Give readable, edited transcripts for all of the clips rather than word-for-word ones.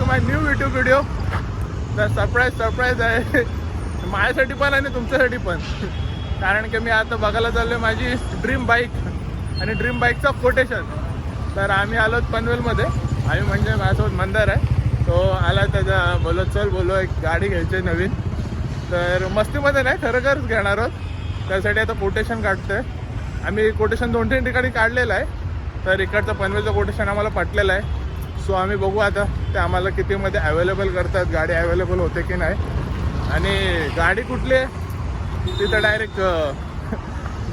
To my new YouTube video. तर surprise आहे माझ्यासाठी पण आणि तुमच्यासाठी पण. कारण की मी आता बघायला चाललो माझी ड्रीम बाईक आणि ड्रीम बाईकचा कोटेशन. तर आम्ही आलो पनवेलमध्ये. आम्ही म्हणजे माझ्यासोबत मंदार आहे, तो आला त्याचा बोलो एक गाडी घ्यायची नवीन. तर मस्तीमध्ये नाही, खरंच घेणार आहोत. त्यासाठी आता कोटेशन काढतोय आम्ही. कोटेशन 2-3 ठिकाणी काढलेलं आहे. तर इकडचं पनवेलचं कोटेशन आम्हाला पटलेलं आहे. सो आम्ही बघू आता ते आम्हाला कितीमध्ये अवेलेबल करतात, गाडी अवेलेबल होते की नाही, आणि गाडी कुठली आहे तिथं डायरेक्ट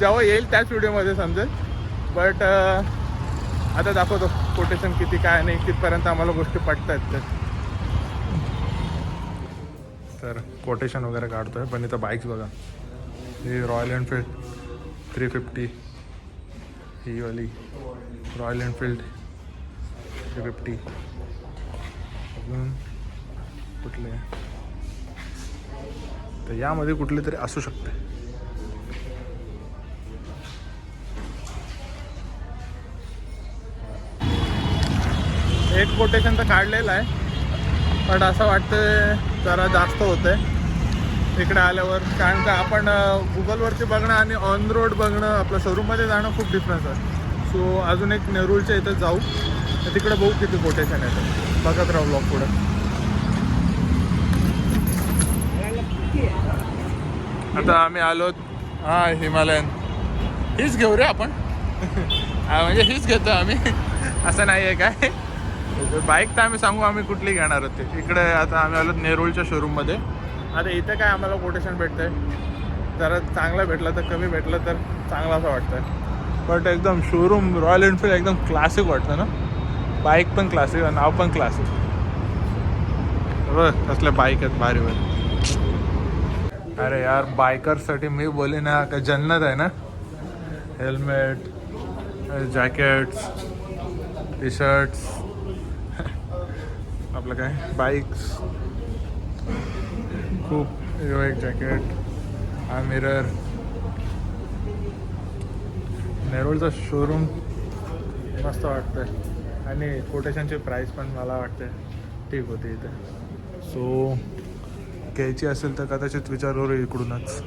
जेव्हा येईल त्याच व्हिडिओमध्ये समजेल. बट आता दाखवतो कोटेशन किती काय नाही, कितपर्यंत आम्हाला गोष्टी पटतात. तर कोटेशन वगैरे काढतोय. पण इथं बाईक्स बघा, ही रॉयल एनफील्ड 350, ही वाली रॉयल एनफील्ड 350. अजून कुठले, तर यामध्ये कुठली तरी असू शकते. एक कोटेशन तर काढलेलं आहे, पण असं वाटतं जरा जास्त होतं इकडे आल्यावर. कारण का आपण गुगलवरती बघणं आणि ऑन रोड बघणं, आपलं शोरूममध्ये जाणं खूप डिफरन्स आहे. सो अजून एक नेरूळच्या इथं जाऊ, तर तिकडे बघू किती कोटेशन येतं. बघत राहू ब्लॉग पुढे. आता आम्ही आलो हिमालयन. हीच घेऊ रे आपण. म्हणजे हीच घेतो आम्ही, असं नाही आहे काय. बाईक तर आम्ही सांगू आम्ही कुठली घेणार होते. इकडे आता आम्ही आलो नेरूळच्या शोरूममध्ये. आता इथं काय आम्हाला कोटेशन भेटतंय, जरा चांगलं भेटलं तर कमी भेटलं तर चांगलं असं वाटतं. बट एकदम शोरूम रॉयल एनफील्ड एकदम क्लासिक वाटतं ना. बाईक पण क्लासिक, नाव पण क्लासिक. बघ कसल्या बाईक आहेत भारी भारी. अरे यार बायकरसाठी मी बोले ना का जन्नत आहे ना. हेल्मेट, जॅकेट्स, टी शर्ट्स, आपलं काय बाईक्स खूप. एक जॅकेट, हा मिरर. नेरूळचा शोरूम मस्त वाटतं आणि कोटेशनची प्राईस पण मला वाटते ठीक होती इथे. सो घ्यायची असेल तर कदाचित विचार करू इकडूनच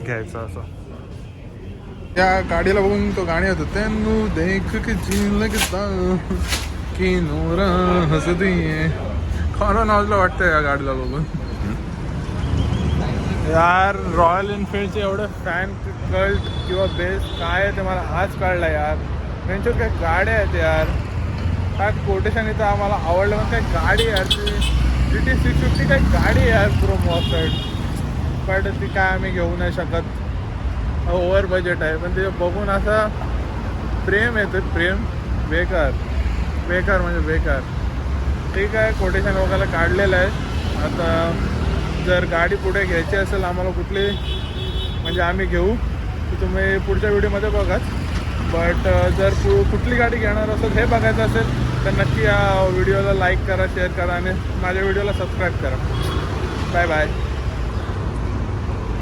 घ्यायचं असं. त्या गाडीला बघून तो गाणी होतं तेनू देख की जीन लगता की नोरा हसदी आहे. खरं नावलं वाटतं या गाडीला बघून. यार रॉयल एनफील्डचे एवढं फॅन कल्ट किंवा बेस काय आहे ते मला आज कळलं यार. त्यांच्यावर काय गाड्या आहेत यार. काय कोटेशन इथं आम्हाला आवडलं पण काय गाडी यार ती GT 650 काय गाडी आहे यार प्रो मॉसाईड. बट ती काय आम्ही घेऊ नाही शकत, ओव्हर बजेट आहे. पण ते बघून असं प्रेम येतं, प्रेम. बेकार म्हणजे बेकार. ठीक आहे कोटेशन वगैरे काढलेलं आहे. आता जर गाडी पुढे घ्यायची असेल आम्हाला कुठली म्हणजे आम्ही घेऊ, तर तुम्ही पुढच्या व्हिडिओमध्ये बघाच. बट जर कुठली गाडी घेणार असेल हे बघायचं असेल तर नक्की या व्हिडिओला लाईक करा, शेअर करा आणि माझ्या व्हिडिओला सबस्क्राईब करा. Bye bye.